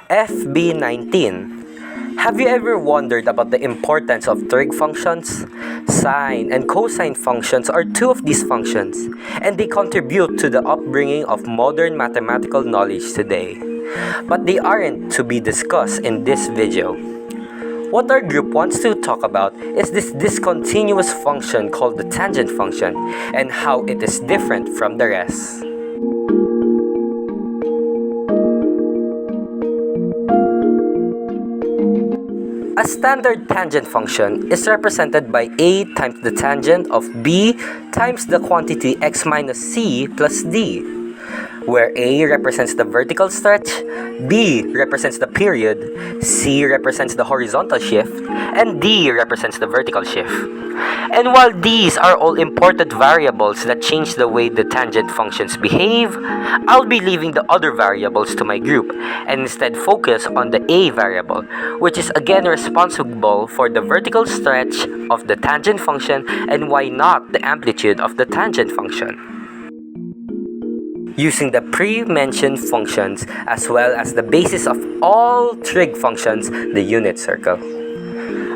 FB19. Have you ever wondered about the importance of trig functions? Sine and cosine functions are two of these functions, and they contribute to the upbringing of modern mathematical knowledge today. But they aren't to be discussed in this video. What our group wants to talk about is this discontinuous function called the tangent function and how it is different from the rest. A standard tangent function is represented by a times the tangent of b times the quantity x minus c plus d, where a represents the vertical stretch, b represents the period, c represents the horizontal shift, and d represents the vertical shift. And while these are all important variables that change the way the tangent functions behave, I'll be leaving the other variables to my group and instead focus on the a variable, which is again responsible for the vertical stretch of the tangent function and why not the amplitude of the tangent function. Using the pre-mentioned functions as well as the basis of all trig functions, the unit circle.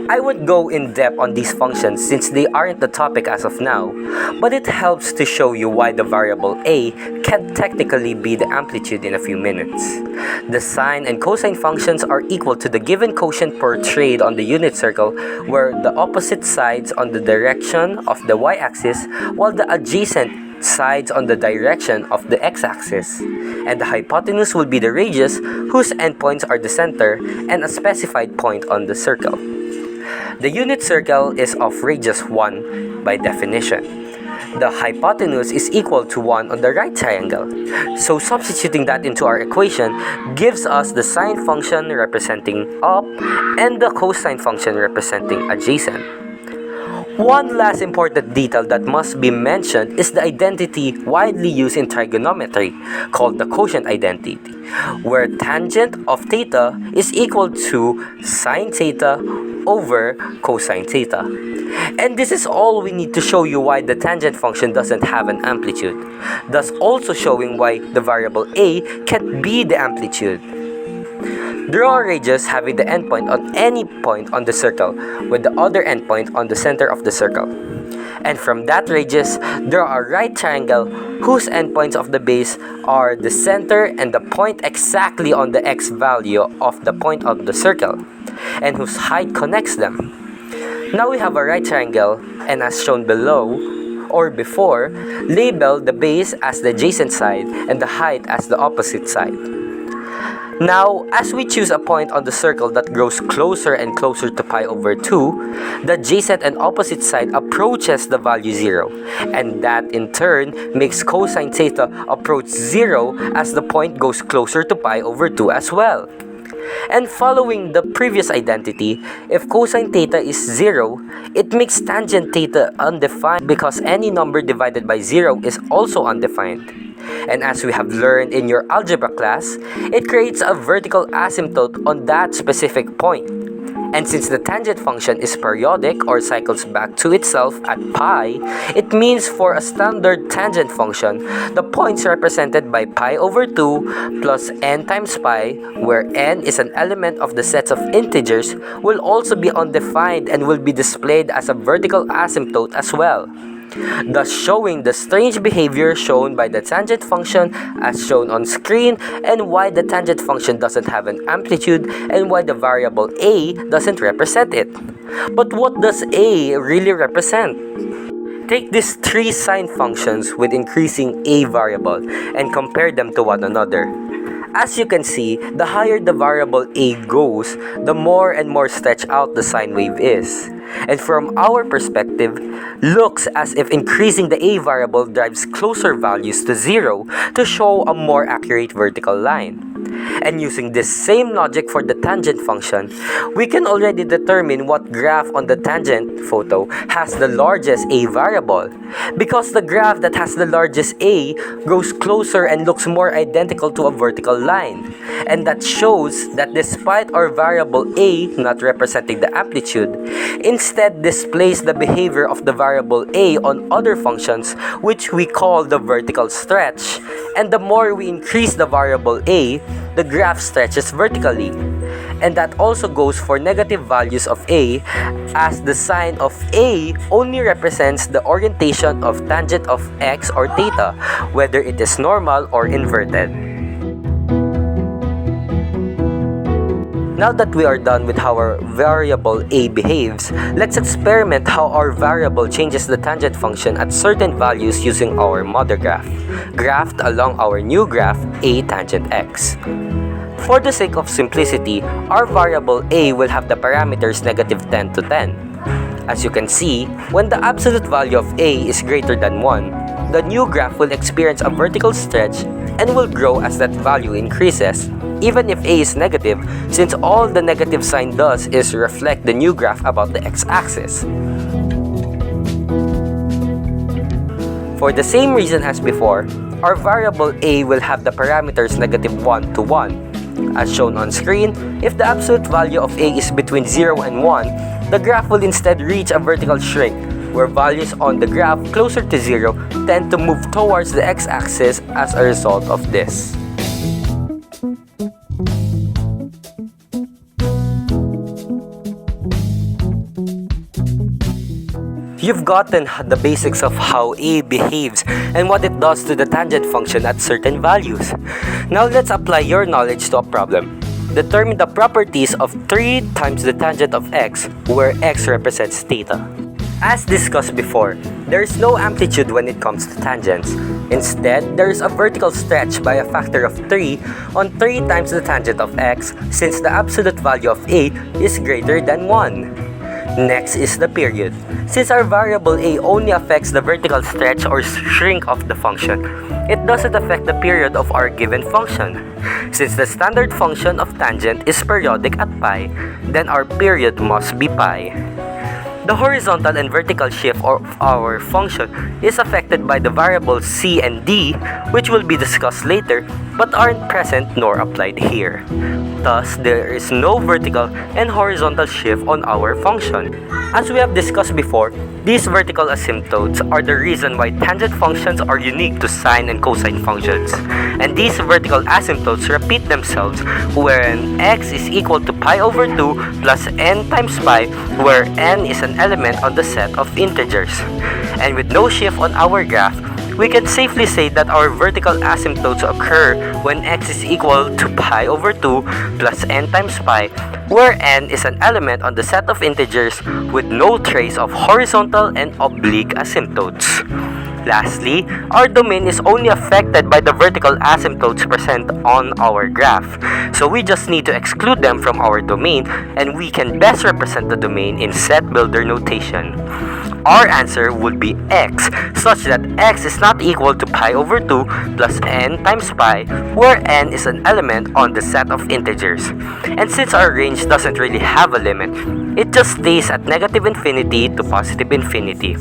I would go in depth on these functions since they aren't the topic as of now, but it helps to show you why the variable a can technically be the amplitude in a few minutes. The sine and cosine functions are equal to the given quotient portrayed on the unit circle, where the opposite sides on the direction of the y-axis while the adjacent sides on the direction of the x-axis, and the hypotenuse will be the radius whose endpoints are the center and a specified point on the circle. The unit circle is of radius 1 by definition. The hypotenuse is equal to 1 on the right triangle, so substituting that into our equation gives us the sine function representing up and the cosine function representing adjacent. One last important detail that must be mentioned is the identity widely used in trigonometry, called the quotient identity, where tangent of theta is equal to sine theta over cosine theta. And this is all we need to show you why the tangent function doesn't have an amplitude, thus also showing why the variable a can't be the amplitude. Draw a radius having the endpoint on any point on the circle, with the other endpoint on the center of the circle. And from that radius, draw a right triangle whose endpoints of the base are the center and the point exactly on the x value of the point of the circle, and whose height connects them. Now we have a right triangle, and as shown below or before, label the base as the adjacent side and the height as the opposite side. Now, as we choose a point on the circle that grows closer and closer to pi over 2, the adjacent and opposite side approaches the value 0, and that in turn makes cosine theta approach 0 as the point goes closer to pi over 2 as well. And following the previous identity, if cosine theta is 0, it makes tangent theta undefined because any number divided by 0 is also undefined. And as we have learned in your algebra class, it creates a vertical asymptote on that specific point. And since the tangent function is periodic or cycles back to itself at pi, it means for a standard tangent function, the points represented by pi over 2 plus n times pi, where n is an element of the sets of integers, will also be undefined and will be displayed as a vertical asymptote as well, thus showing the strange behavior shown by the tangent function as shown on screen, and why the tangent function doesn't have an amplitude and why the variable a doesn't represent it. But what does a really represent? Take these three sine functions with increasing a variable and compare them to one another. As you can see, the higher the variable a goes, the more and more stretched out the sine wave is. And from our perspective, looks as if increasing the a variable drives closer values to 0 to show a more accurate vertical line. And using this same logic for the tangent function, we can already determine what graph on the tangent photo has the largest a variable, because the graph that has the largest a goes closer and looks more identical to a vertical line. And that shows that despite our variable a not representing the amplitude, instead displays the behavior of the variable a on other functions, which we call the vertical stretch. And the more we increase the variable a, the graph stretches vertically. And that also goes for negative values of a, as the sign of a only represents the orientation of tangent of x or theta, whether it is normal or inverted. Now that we are done with how our variable a behaves, let's experiment how our variable changes the tangent function at certain values using our mother graph, graphed along our new graph a tangent x. For the sake of simplicity, our variable a will have the parameters -10 to 10. As you can see, when the absolute value of a is greater than 1, the new graph will experience a vertical stretch and will grow as that value increases, even if a is negative, since all the negative sign does is reflect the new graph about the x-axis. For the same reason as before, our variable a will have the parameters -1 to 1. As shown on screen, if the absolute value of a is between 0 and 1, the graph will instead reach a vertical shrink, where values on the graph closer to 0 tend to move towards the x-axis as a result of this. You've gotten the basics of how a behaves and what it does to the tangent function at certain values. Now let's apply your knowledge to a problem. Determine the properties of 3 times the tangent of x, where x represents theta. As discussed before, there is no amplitude when it comes to tangents. Instead, there is a vertical stretch by a factor of 3 on 3 times the tangent of x, since the absolute value of a is greater than 1. Next is the period. Since our variable a only affects the vertical stretch or shrink of the function, it doesn't affect the period of our given function. Since the standard function of tangent is periodic at pi, then our period must be pi. The horizontal and vertical shift of our function is affected by the variables c and d, which will be discussed later but aren't present nor applied here. Thus, there is no vertical and horizontal shift on our function. As we have discussed before, these vertical asymptotes are the reason why tangent functions are unique to sine and cosine functions. And these vertical asymptotes repeat themselves when x is equal to pi over 2 plus n times pi, where n is an element on the set of integers. And with no shift on our graph, we can safely say that our vertical asymptotes occur when x is equal to pi over 2 plus n times pi, where n is an element on the set of integers with no trace of horizontal and oblique asymptotes. Lastly, our domain is only affected by the vertical asymptotes present on our graph. So we just need to exclude them from our domain, and we can best represent the domain in set builder notation. Our answer would be x, such that x is not equal to pi over 2 plus n times pi, where n is an element on the set of integers. And since our range doesn't really have a limit, it just stays at -infinity to +infinity.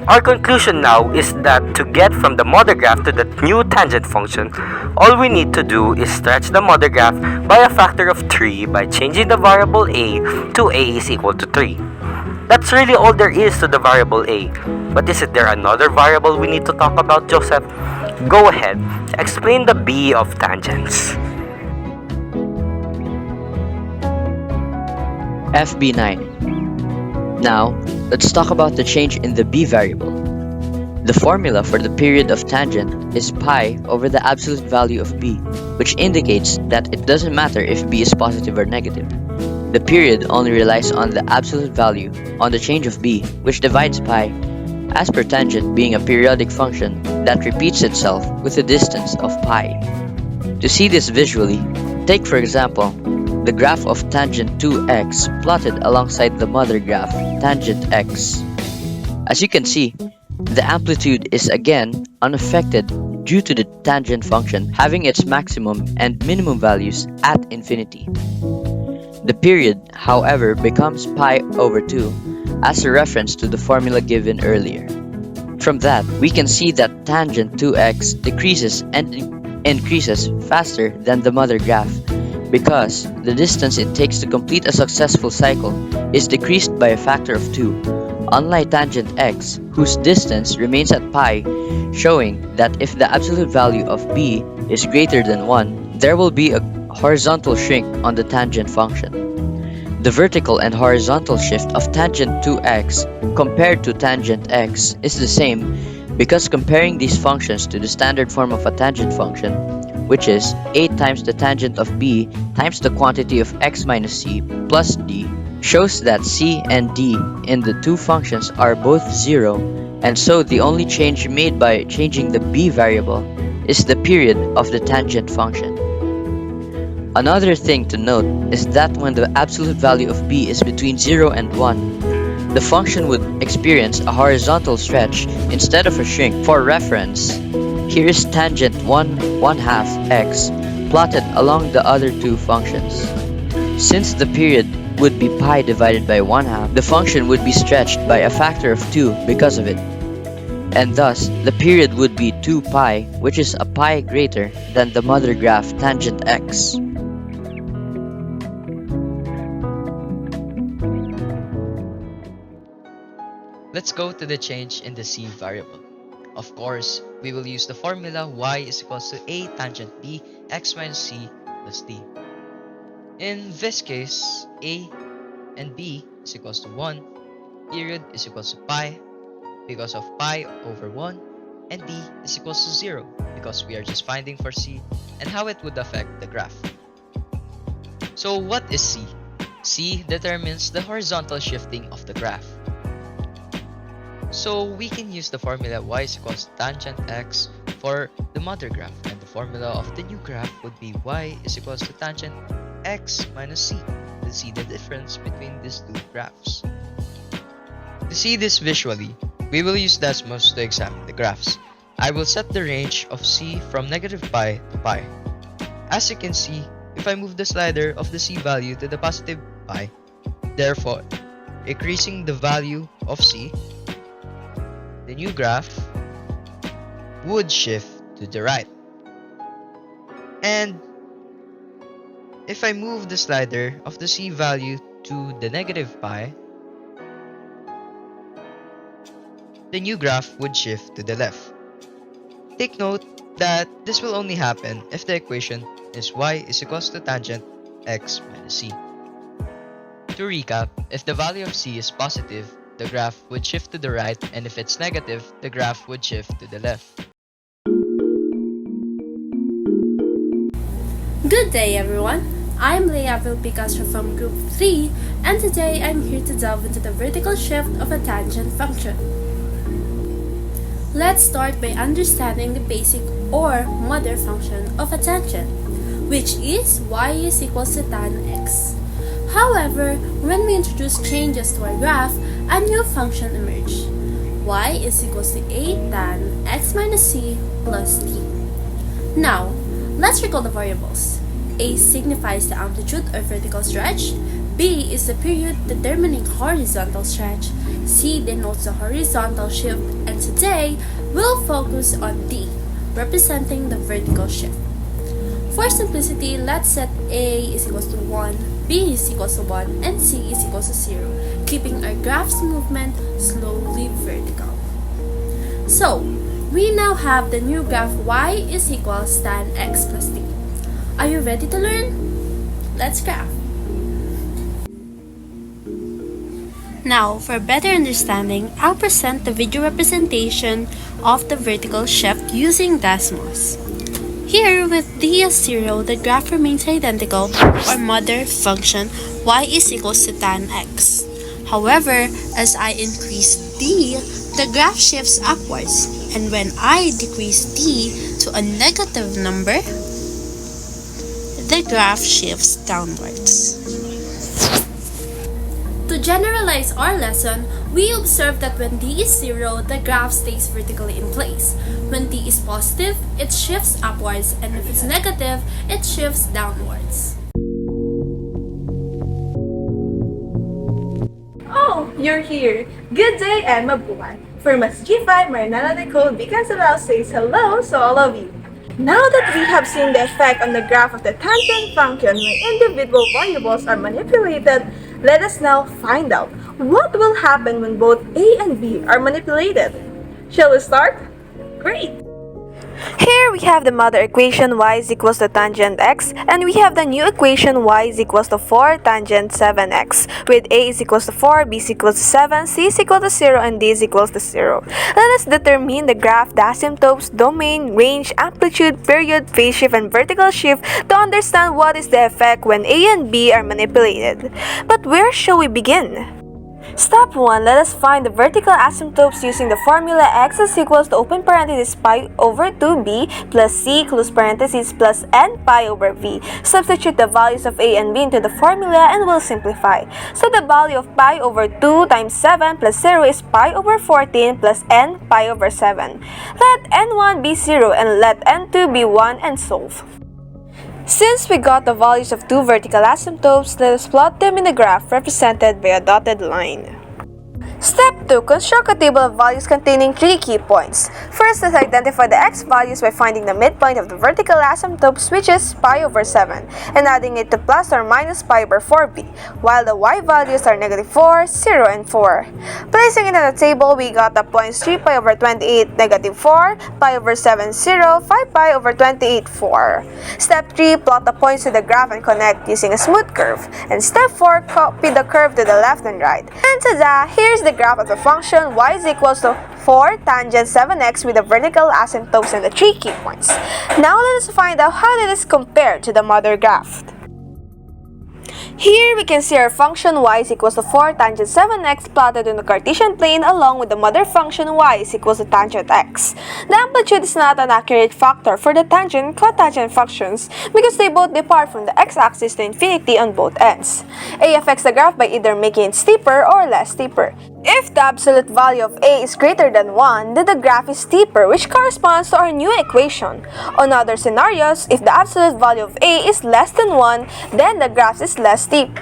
Our conclusion now is that to get from the mother graph to the new tangent function, all we need to do is stretch the mother graph by a factor of 3 by changing the variable a to a is equal to 3. That's really all there is to the variable a. But isn't there another variable we need to talk about, Joseph? Go ahead, explain the b of tangents. FB9. Now, let's talk about the change in the b variable. The formula for the period of tangent is pi over the absolute value of b, which indicates that it doesn't matter if b is positive or negative. The period only relies on the absolute value on the change of b, which divides pi, as per tangent being a periodic function that repeats itself with a distance of pi. To see this visually, take for example, the graph of tangent 2x plotted alongside the mother graph, tangent x. As you can see, the amplitude is again unaffected due to the tangent function having its maximum and minimum values at infinity. The period, however, becomes pi over 2 as a reference to the formula given earlier. From that, we can see that tangent 2x decreases and increases faster than the mother graph because the distance it takes to complete a successful cycle is decreased by a factor of 2, unlike tangent x, whose distance remains at pi, showing that if the absolute value of b is greater than 1, there will be a horizontal shrink on the tangent function. The vertical and horizontal shift of tangent 2x compared to tangent x is the same because comparing these functions to the standard form of a tangent function, which is a times the tangent of b times the quantity of x minus c plus d, shows that c and d in the two functions are both 0, and so the only change made by changing the b variable is the period of the tangent function. Another thing to note is that when the absolute value of b is between 0 and 1, the function would experience a horizontal stretch instead of a shrink. For reference, here is tangent 1/2 x plotted along the other two functions. Since the period would be pi divided by 1/2, the function would be stretched by a factor of 2 because of it. And thus, the period would be 2 pi, which is a pi greater than the mother graph tangent x. Let's go to the change in the c variable. Of course, we will use the formula y is equals to a tangent b x minus c plus d. In this case, a and b is equals to 1, period is equals to pi because of pi over 1, and d is equals to 0 because we are just finding for c and how it would affect the graph. So what is c? C determines the horizontal shifting of the graph. So we can use the formula y is equals to tangent x for the mother graph, and the formula of the new graph would be y is equals to tangent x minus c to see the difference between these two graphs. To see this visually, we will use Desmos to examine the graphs. I will set the range of c from negative pi to pi. As you can see, if I move the slider of the c value to the positive pi, therefore increasing the value of c, the new graph would shift to the right. And if I move the slider of the c value to the negative pi, the new graph would shift to the left. Take note that this will only happen if the equation is y is equals to tangent x minus c. To recap, if the value of c is positive, the graph would shift to the right, and if it's negative, the graph would shift to the left. Good day everyone! I'm Leia Picasso from Group 3, and today I'm here to delve into the vertical shift of a tangent function. Let's start by understanding the basic or mother function of a tangent, which is y is equals to tan x. However, when we introduce changes to our graph, a new function emerges. Y is equals to a tan x minus c plus d. Now, let's recall the variables. A signifies the amplitude or vertical stretch, B is the period determining horizontal stretch, C denotes the horizontal shift, and today we'll focus on D, representing the vertical shift. For simplicity, let's set A is equals to 1, B is equals to 1, and C is equals to 0, keeping our graph's movement slowly vertical. So, we now have the new graph y is equals tan x plus d. Are you ready to learn? Let's graph. Now, for better understanding, I'll present the video representation of the vertical shift using Desmos. Here, with d as 0, the graph remains identical to our mother function y is equals to tan x. However, as I increase d, the graph shifts upwards, and when I decrease d to a negative number, the graph shifts downwards. To generalize our lesson, we observe that when d is 0, the graph stays vertically in place. When d is positive, it shifts upwards, and if it's negative, it shifts downwards. Oh, you're here! Good day and mabuhay! For Mas G5, Marinana Decode, because Allow says hello to all of you. Now that we have seen the effect on the graph of the tangent function when individual variables are manipulated, let us now find out what will happen when both A and B are manipulated. Shall we start? Great! Here we have the mother equation y is equals to tangent x, and we have the new equation y is equals to 4 tangent 7x, with a is equals to 4, b is equals to 7, c is equal to 0, and d is equals to 0. Let us determine the graph, the asymptotes, domain, range, amplitude, period, phase shift, and vertical shift to understand what is the effect when a and b are manipulated. But where shall we begin? Step 1. Let us find the vertical asymptotes using the formula x is equals to open parenthesis pi over 2b plus c close parenthesis plus n pi over v. Substitute the values of a and b into the formula and we'll simplify. So the value of pi over 2 times 7 plus 0 is pi over 14 plus n pi over 7. Let n1 be 0 and let n2 be 1 and solve. Since we got the values of two vertical asymptotes, let us plot them in the graph represented by a dotted line. Step 2. Construct a table of values containing 3 key points. First, let's identify the x values by finding the midpoint of the vertical asymptotes, which is pi over 7, and adding it to plus or minus pi over 4b, while the y values are negative 4, 0, and 4. Placing it in the table, we got the points 3 pi over 28, negative 4, pi over 7, 0, 5 pi over 28, 4. Step 3. Plot the points to the graph and connect using a smooth curve. And step 4. Copy the curve to the left and right. And tada! Here's the graph of the function y is equals to 4 tangent 7x with the vertical asymptotes and the 3 key points. Now let us find out how it is compared to the mother graph. Here we can see our function y is equals to 4 tangent 7x plotted on the Cartesian plane along with the mother function y is equals to tangent x. The amplitude is not an accurate factor for the tangent and cotangent functions because they both depart from the x-axis to infinity on both ends. A affects the graph by either making it steeper or less steeper. If the absolute value of a is greater than 1, then the graph is steeper, which corresponds to our new equation. On other scenarios, if the absolute value of a is less than 1, then the graph is less steep.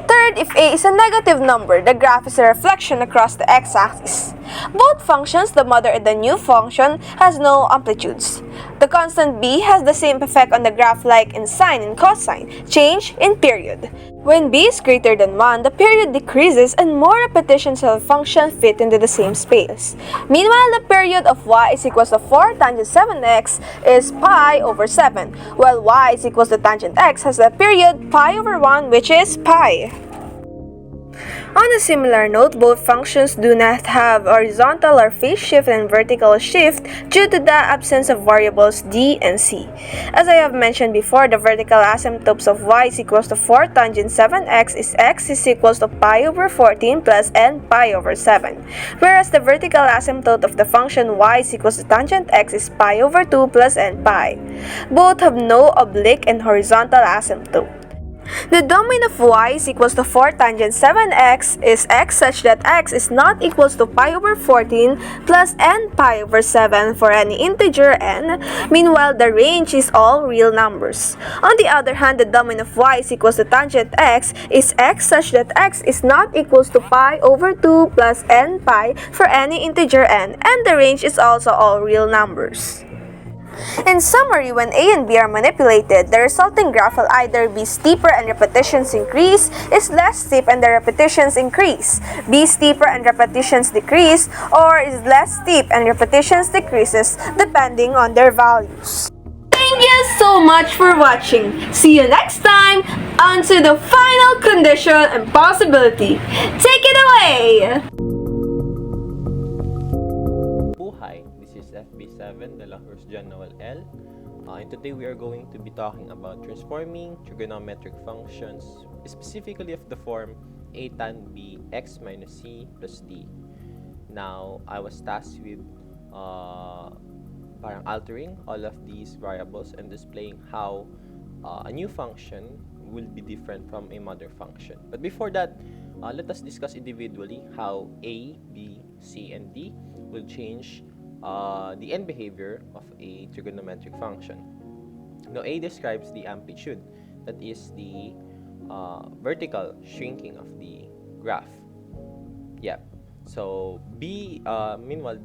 Third, if a is a negative number, the graph is a reflection across the x-axis. Both functions, the mother and the new function, has no amplitudes. The constant b has the same effect on the graph like in sine and cosine, change in period. When b is greater than 1, the period decreases and more repetitions of the function fit into the same space. Meanwhile, the period of y is equals to 4 tangent 7x is pi over 7, while y is equals to tangent x has the period pi over 1, which is pi. On a similar note, both functions do not have horizontal or phase shift and vertical shift due to the absence of variables d and c. As I have mentioned before, the vertical asymptotes of y is equals to 4 tangent 7x is x is equals to pi over 14 plus n pi over 7, whereas the vertical asymptote of the function y is equals to tangent x is pi over 2 plus n pi. Both have no oblique and horizontal asymptote. The domain of y is equals to 4 tangent 7x is x such that x is not equals to pi over 14 plus n pi over 7 for any integer n. Meanwhile, the range is all real numbers. On the other hand, the domain of y is equals to tangent x is x such that x is not equals to pi over 2 plus n pi for any integer n, and the range is also all real numbers. In summary, when a and b are manipulated, the resulting graph will either be steeper and repetitions increase, is less steep and the repetitions increase, be steeper and repetitions decrease, or is less steep and repetitions decreases depending on their values. Thank you so much for watching. See you next time on to the final condition and possibility. Take it away! Hi, this is FB7 de la Cruz John Noel L. And today we are going to be talking about transforming trigonometric functions, specifically of the form a tan b x minus c plus d. Now, I was tasked with parang altering all of these variables and displaying how a new function will be different from a mother function. But before that, let us discuss individually how a, b, c, and d will change the end behavior of a trigonometric function. Now, a describes the amplitude, that is the vertical shrinking of the graph. Yeah. So b, meanwhile,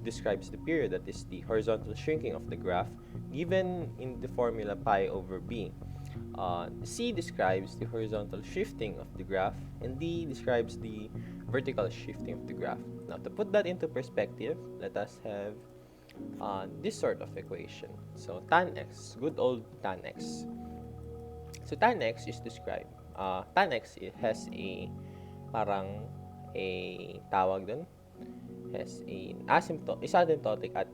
describes the period, that is the horizontal shrinking of the graph, given in the formula pi over b. C describes the horizontal shifting of the graph, and D describes the vertical shifting of the graph. Now, to put that into perspective, let us have this sort of equation. So tan x, good old tan x. So tan x is described. Tan x it has a parang a tawag dun, has is asymptotic at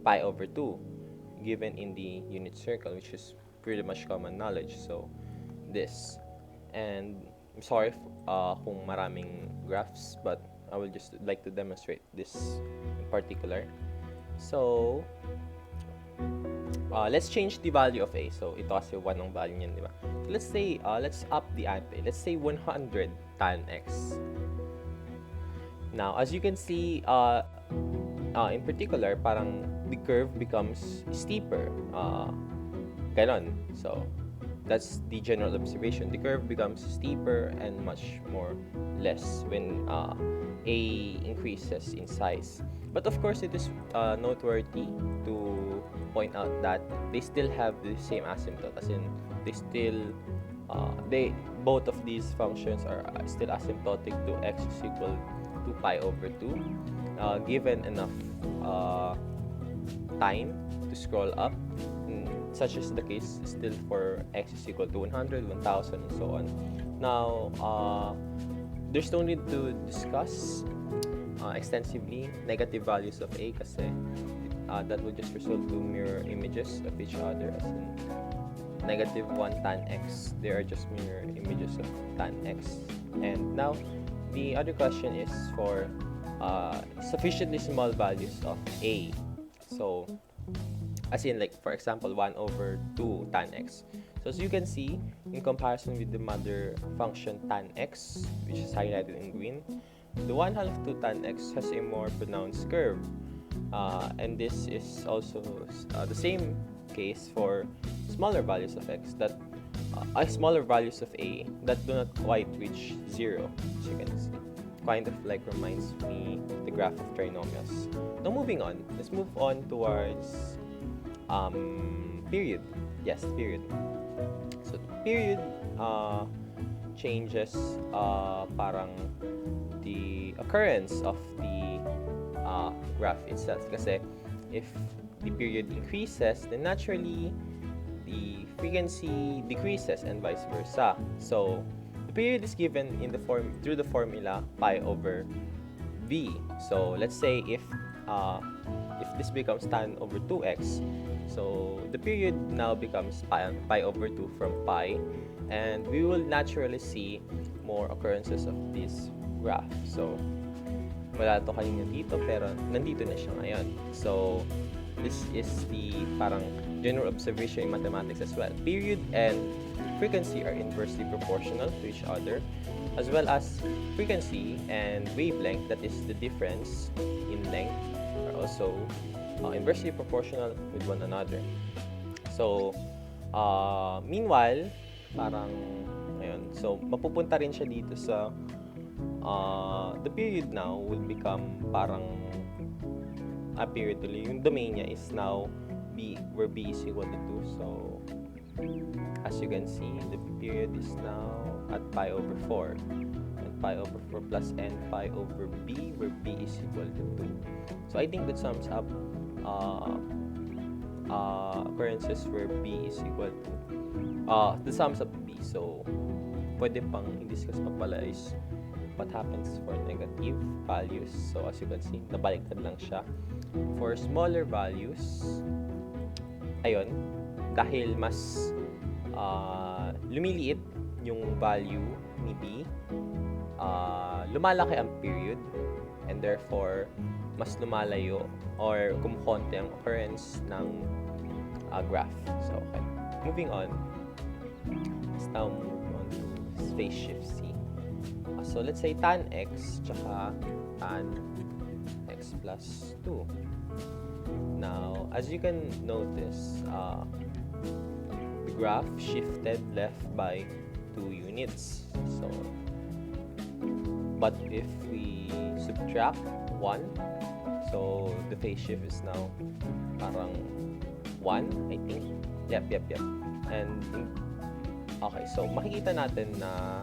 pi over 2 given in the unit circle, which is pretty much common knowledge. So this, and I'm sorry kung maraming graphs, but I will just like to demonstrate this in particular. So let's change the value of a. So ito kasi 1 ang value niyan, di ba? So let's say let's up the ante. Let's say 100 tan x. Now, as you can see, in particular, parang the curve becomes steeper. Ganon. So, that's the general observation. The curve becomes steeper and much more less when A increases in size. But of course, it is noteworthy to point out that they still have the same asymptote, as in they still both of these functions are still asymptotic to x is equal to pi over 2, given enough time to scroll up, such is the case still for x is equal to 100, 1000, and so on. Now, there's no need to discuss extensively negative values of a kasi that will just result to mirror images of each other, as in negative 1 tan x, they are just mirror images of tan x. And now, the other question is for sufficiently small values of a. So, as in like, for example, 1 over 2 tan x. So, as you can see, in comparison with the mother function tan x, which is highlighted in green, the 1/2 of 2 tan x has a more pronounced curve. And this is also the same case for smaller values of x, that smaller values of a that do not quite reach 0, as you can see. Kind of like reminds me of the graph of trinomials. Now, moving on, let's move on towards period. Yes, period. So period changes parang the occurrence of the graph itself. Kasi if the period increases, then naturally the frequency decreases and vice versa. So the period is given in the through the formula pi over v. So let's say if this becomes tan over 2x, so the period now becomes pi over 2 from pi, and we will naturally see more occurrences of this graph. So wala to kanina dito, pero nandito na siya ngayon. So this is the parang general observation in mathematics as well. Period and frequency are inversely proportional to each other, as well as frequency and wavelength, that is the difference in length, are also inversely proportional with one another. So, meanwhile, parang, ayun, so mapupunta rin siya dito sa, the period now will become parang, a period tuloy. Yung domain niya is now b, where b is equal to 2. So, as you can see, the period is now at pi over 4. And pi over 4 plus n pi over b, where b is equal to 2. So, I think that sums up occurrences where b is equal to the sums of b. So, pwede pang i-discuss pa pala is what happens for negative values. So, as you can see, nabaliktad lang siya. For smaller values, ayun, dahil mas lumiliit yung value ni b, lumalaki ang period, and therefore, mas lumalayo or kumukonti ang occurrence ng graph. So, okay. Moving on. Let's now move on to phase shift C. So, let's say tan x tsaka tan x plus 2. Now, as you can notice, the graph shifted left by 2 units. So, but if we subtract 1, so the phase shift is now parang 1, I think. Yep. And okay, so makikita natin na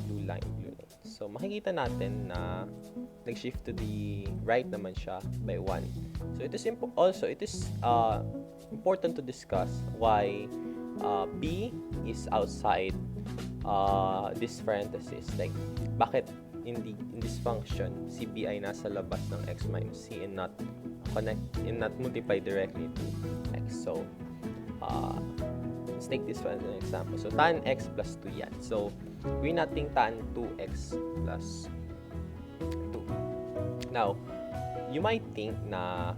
blue line. So makikita natin na nag-shift to the right naman siya by 1. So it is important to discuss why B is outside this parenthesis. Like, bakit in this function, si B ay nasa labas ng x minus c and not multiply directly to x. So, let's take this one as an example. So, tan x plus 2 yan. So, gawin natin tan 2x plus 2. Now, you might think na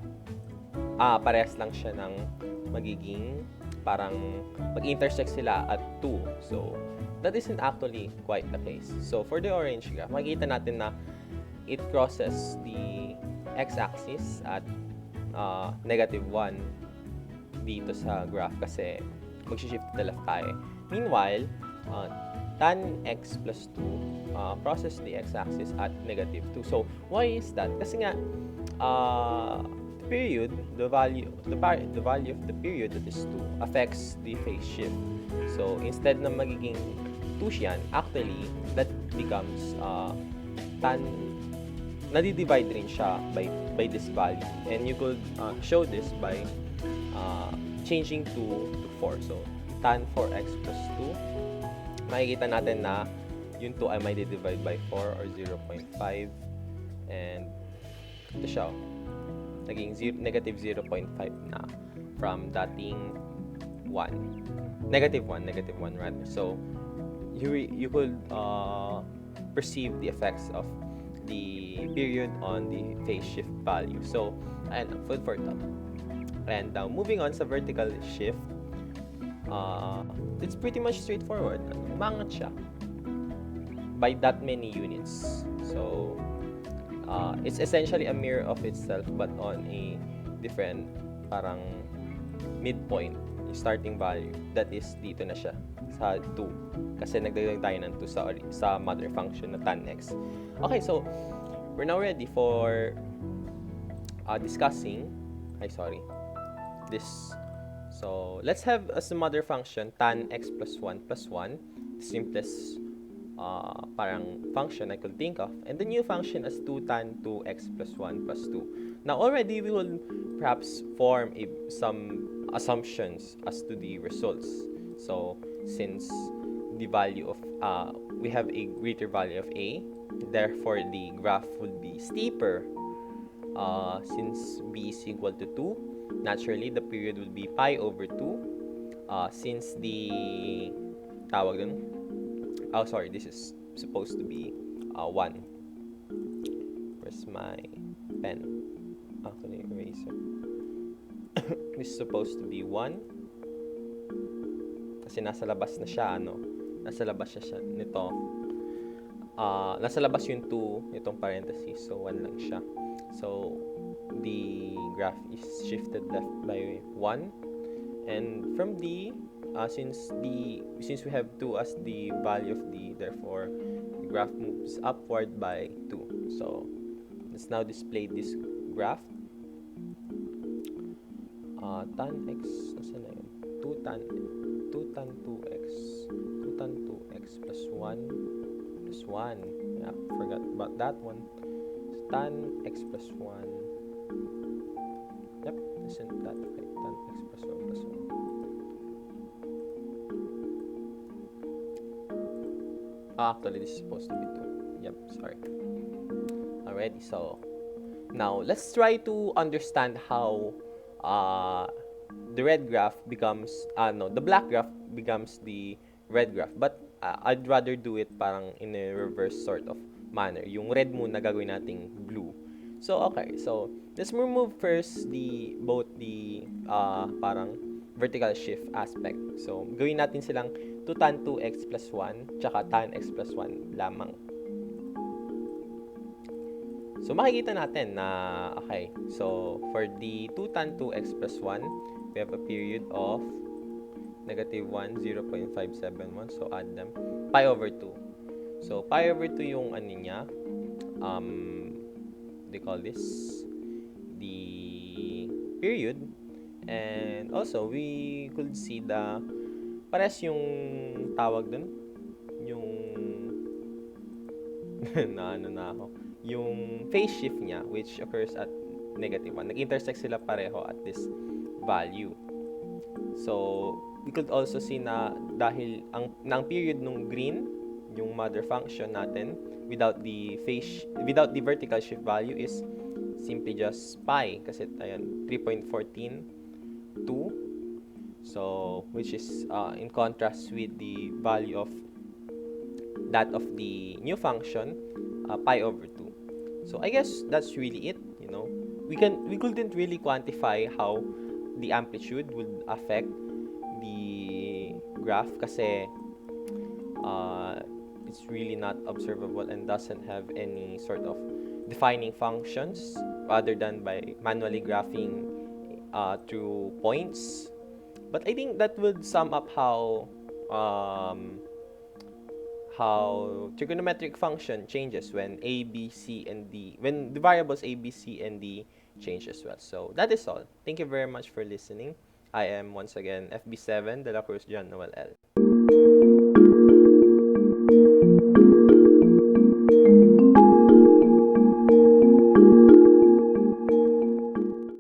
parehas lang siya ng magiging parang mag-intersect sila at 2. So, that isn't actually quite the case. So, for the orange graph, makikita natin na it crosses the x-axis at negative 1 dito sa graph kasi mag-shift to the left tayo. Meanwhile, tan x plus 2 crosses the x-axis at negative 2. So, why is that? Kasi nga, the value of the period, that is 2, affects the phase shift. So, instead na magiging 2 yan, actually, that becomes nadi-divide rin siya by this value. And you could show this by changing to 4. So, tan 4x plus 2, makikita natin na yung 2 ay may divide by 4 or 0.5. And ito siya, naging negative 0.5 na from dating 1. Negative 1 rather. So, you could perceive the effects of the period on the phase shift value. So, and food for thought. And moving on sa vertical shift, it's pretty much straightforward. Umangat siya by that many units. So, it's essentially a mirror of itself but on a different parang midpoint, yung starting value. That is dito na siya sa 2 kasi nagdagdag tayo ng 2 sa mother function na tan x. Okay, so we're now ready for discussing this. So let's have as a mother function tan x plus 1 plus 1, the simplest parang function I could think of, and the new function as 2 tan 2x plus 1 plus 2. Now already we will perhaps form some assumptions as to the results. So since the value of we have a greater value of a, therefore the graph would be steeper. Since b is equal to 2, naturally the period would be pi over 2. Since the this is supposed to be 1. Where's my pen? Actually, eraser. This is supposed to be 1. Kasi nasa labas na siya, nasa labas siya nito. Nasa labas yung 2, itong parenthesis. So, 1 lang siya. So, the graph is shifted left by 1. And from D, since we have 2 as the value of D, therefore, the graph moves upward by 2. So, let's now display this graph. Tan x, nasa na yun? 2 tan 2x plus 1 plus 1. Yeah, forgot about that one. So, tan x plus 1. Yep, isn't that right? Tan x plus 1 plus 1. Actually, this is supposed to be 2. Yep, sorry. Alrighty, so now let's try to understand how the red graph becomes the black graph becomes the red graph, but I'd rather do it parang in a reverse sort of manner. Yung red muna gagawin nating blue. So okay, so let's remove first both the parang vertical shift aspect. So gawin natin silang 2 tan 2x plus 1 tsaka tan x plus 1 lamang. So, makikita natin na, okay, so, for the 2 tan 2x plus 1, we have a period of negative 1, 0.571. So, add them. Pi over 2. So, pi over 2 yung niya, they call this the period. And also, we could see pares yung tawag dun, yung, na ako. yung phase shift niya, which occurs at -1. Nag-intersect sila pareho at this value. So, we could also see na dahil ang period nung green, yung mother function natin, without the vertical shift value is simply just pi. Kasi, ayan, 3.142. So, which is in contrast with the value of that of the new function, pi over 2. So, I guess that's really it, We couldn't really quantify how the amplitude would affect the graph kasi it's really not observable and doesn't have any sort of defining functions other than by manually graphing through points. But I think that would sum up how trigonometric function changes when a, b, c, and d, when the variables a, b, c, and d change as well. So that is all. Thank you very much for listening. I am once again FB7 De La Cruz John Noel L.